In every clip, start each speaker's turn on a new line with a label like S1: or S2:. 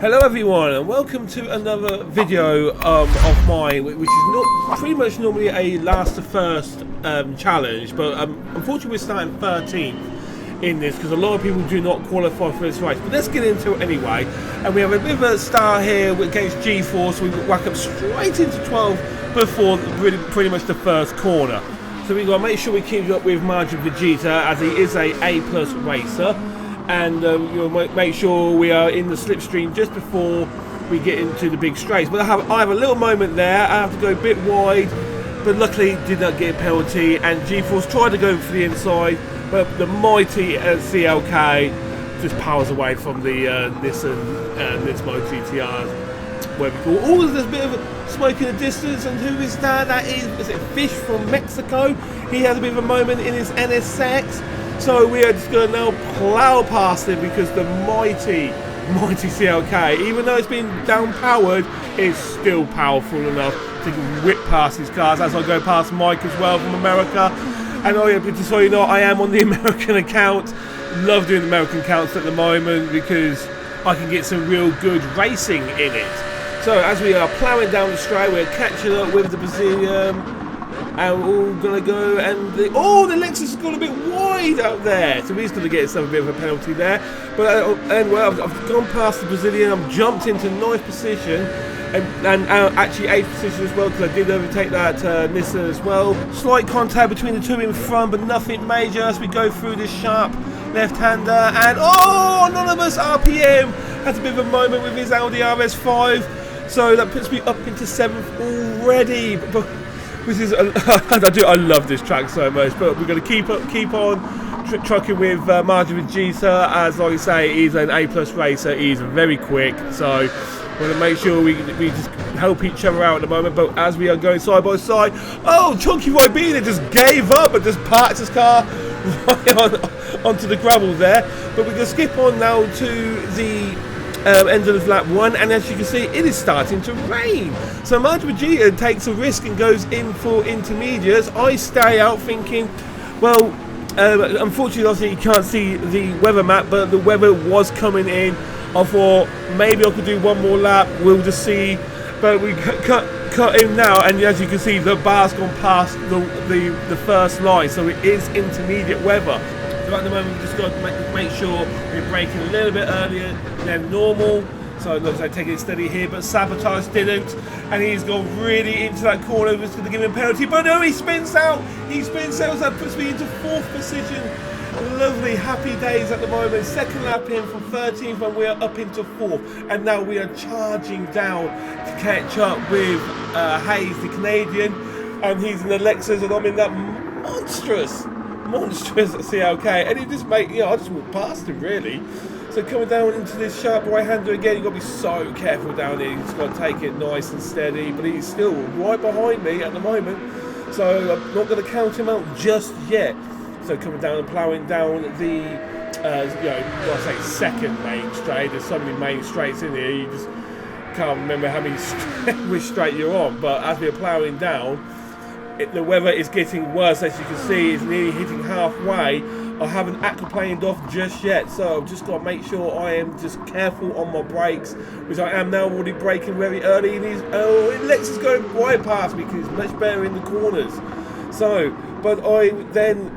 S1: Hello everyone and welcome to another video of mine, which is not pretty much normally a last to first challenge, but unfortunately we're starting 13th in this because a lot of people do not qualify for this race. But let's get into it anyway, and we have a bit of a start here against G4, so we whack up straight into 12 before pretty much the first corner. So we've got to make sure we keep up with Margin Vegeta, as he is a A+ racer. And you'll make sure we are in the slipstream just before we get into the big straights. But I have a little moment there. I have to go a bit wide, but luckily did not get a penalty. And G-Force tried to go for the inside, but the mighty CLK just powers away from the Nismo GTR. Whatever you call. Oh, there's a bit of smoke in the distance, and who is that? That is it Fish from Mexico? He has a bit of a moment in his NSX. So we are just going to now plough past him because the mighty CLK, even though it's been down-powered, is still powerful enough to whip past his cars. As I go past Mike as well from America. And just so you know, I am on the American account. Love doing the American accounts at the moment because I can get some real good racing in it. So as we are ploughing down the straight, we're catching up with the Brazilian. And we're all going to go, and the Lexus has gone a bit wide out there, so he's going to get himself a bit of a penalty there. But anyway, I've gone past the Brazilian, I've jumped into 9th position, and actually 8th position as well, because I did overtake that Nissan as well. Slight contact between the two in front, but nothing major as we go through this sharp left-hander, and Anonymous RPM has a bit of a moment with his Audi RS5, so that puts me up into 7th already. But this is I love this track so much, but we're going to keep on trucking with Margin Vegeta, as like I say, he's an A+ racer. He's very quick, so we're going to make sure we just help each other out at the moment. But as we are going side by side, Chunky Roy Beaner just gave up and just parked his car right onto the gravel there. But we're going to skip on now to the end of lap 1, and as you can see, it is starting to rain. So Margin Vegeta takes a risk and goes in for intermediates. I stay out thinking, well, unfortunately, obviously you can't see the weather map, but the weather was coming in. I thought maybe I could do one more lap, we'll just see. But we cut in now, and as you can see, the bar's gone past the first line, so it is intermediate weather. So at the moment, we've just got to make sure we're braking a little bit earlier than normal. So it looks like taking it steady here, but Sabotage didn't, and he's gone really into that corner. It's going to give him a penalty, but no, he spins out. So that puts me into 4th position. Lovely, happy days at the moment. Second lap in from 13th, and we are up into 4th. And now we are charging down to catch up with Hayes, the Canadian, and he's in the Lexus, and I'm in that monstrous CLK, and he just I just walked past him really. So coming down into this sharp right-hander again, you've got to be so careful down here. You've just got to take it nice and steady, but he's still right behind me at the moment, so I'm not going to count him out just yet. So coming down and ploughing down the second main straight. There's so many main straights in here, you just can't remember how many which straight you're on. But as we're ploughing down, the weather is getting worse. As you can see, it's nearly hitting halfway. I haven't aquaplaned off just yet, so I've just got to make sure I am just careful on my brakes, because I am now already braking very early. And Lexus going right past me because it's much better in the corners. So, but I then,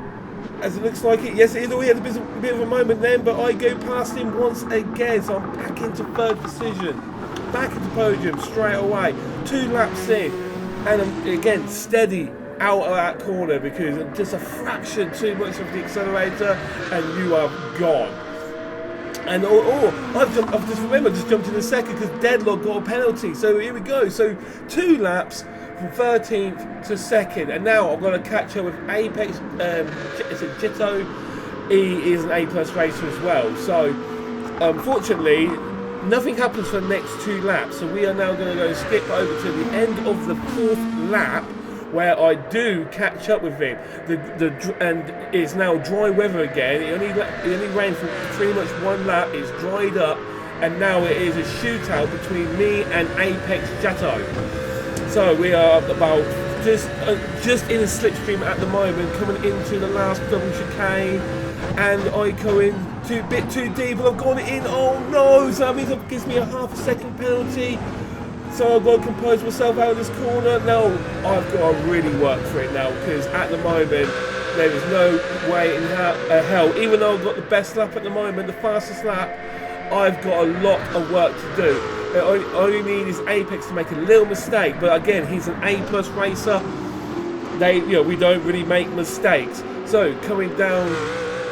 S1: as it looks like it, yes, it is. He had a bit of a moment then, but I go past him once again, so I'm back into 3rd position, back into podium straight away. 2 laps in. And I'm again steady out of that corner because just a fraction too much of the accelerator and you are gone. And I've just remembered, just jumped in the second because Deadlock got a penalty. So here we go. So 2 laps from 13th to 2nd, and now I'm going to catch up with Apex. It's a Jito. He is an A+ racer as well. So unfortunately, nothing happens for the next 2 laps, so we are now going to go skip over to the end of the 4th lap, where I do catch up with him. And it's now dry weather again. It only rained for pretty much 1 lap. It's dried up, and now it is a shootout between me and Apex Jatto. So we are about just in a slipstream at the moment, coming into the last double chicane, and I go in a bit too deep, and I've gone in. Oh no! So that means it gives me a half a second penalty. So I've got to compose myself out of this corner. Now I've got to really work for it now, because at the moment there is no way in hell. Even though I've got the best lap at the moment, the fastest lap, I've got a lot of work to do. I only need is Apex to make a little mistake, but again, he's an A+ racer. We don't really make mistakes. So coming down,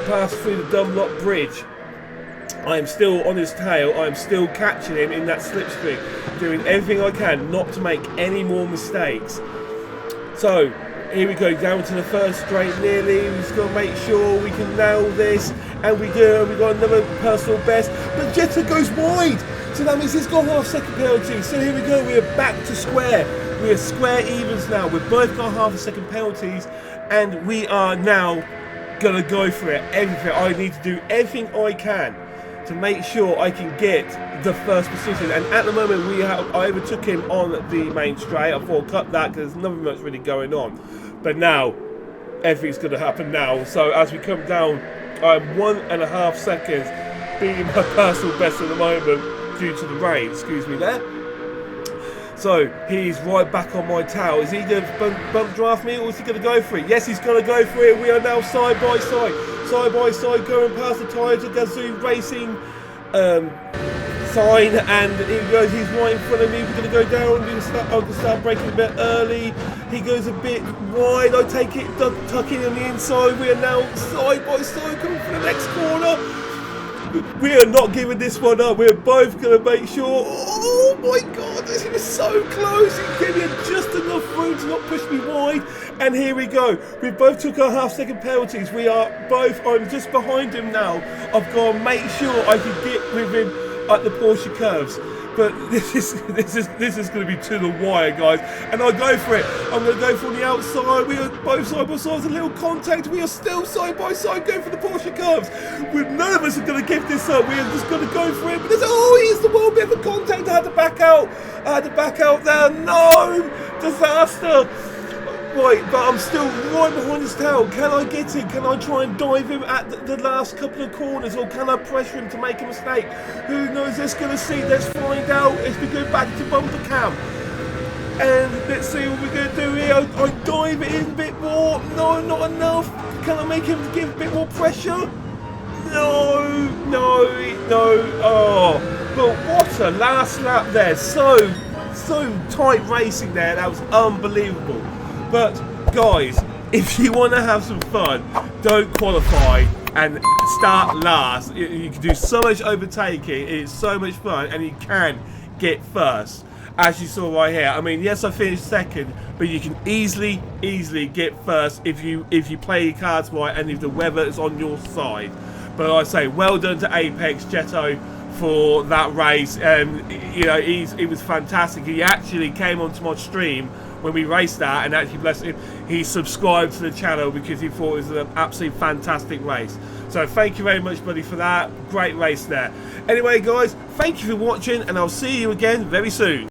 S1: past through the Dunlop Bridge, I am still on his tail. I am still catching him in that slipstream, doing everything I can not to make any more mistakes. So here we go, down to the first straight nearly. We've just got to make sure we can nail this, and we do. We've got another personal best, but Jetta goes wide. So that means he's got half second penalty. So here we go, we are back to square. We are square evens now. We've both got half a second penalties, and we are now going to go for it. Everything. I need to do everything I can to make sure I can get the first position. And at the moment, I overtook him on the main straight. I thought, cut that, because there's nothing much really going on. But now, everything's going to happen now. So as we come down, I'm 1.5 seconds beating my personal best at the moment, due to the rain, excuse me there. So he's right back on my tail. Is he going to bump draft me, or is he going to go for it? Yes, he's going to go for it. We are now side by side, going past the Toyota Gazoo Racing sign, and he goes. He's right in front of me. We're going to go down. I'm going to start braking a bit early. He goes a bit wide. I take it, tuck in on the inside. We are now side by side, coming for the next corner. We are not giving this one up. We're both going to make sure. Oh my God, this was so close. He gave me just enough room to not push me wide. And here we go. We both took our half second penalties. We are both, I'm just behind him now. I've got to make sure I can get with him at the Porsche curves. But this is going to be to the wire, guys. And I go for it. I'm going to go from the outside. We are both side by side. There's a little contact. We are still side by side going for the Porsche curves. None of us are going to give this up. We are just going to go for it. But here's the one bit of contact. I had to back out. There. No! Disaster. Right, but I'm still right behind his tail. Can I get it? Can I try and dive him at the last couple of corners, or can I pressure him to make a mistake? Who knows? Let's go see. Let's find out as we go back to bumper cam. And let's see what we're going to do here. I dive it in a bit more. No, not enough. Can I make him give a bit more pressure? No. Oh, but what a last lap there. So tight racing there. That was unbelievable. But guys, if you want to have some fun, don't qualify and start last. You can do so much overtaking. It's so much fun, and you can get first, as you saw right here. I mean, yes, I finished second, but you can easily get first if you play your cards right and if the weather is on your side. But I say, well done to Apex Jetto for that race. You know, it was fantastic. He actually came onto my stream when we raced that, and actually, bless him, he subscribed to the channel because he thought it was an absolutely fantastic race. So thank you very much, buddy, for that. Great race there. Anyway, guys, thank you for watching, and I'll see you again very soon.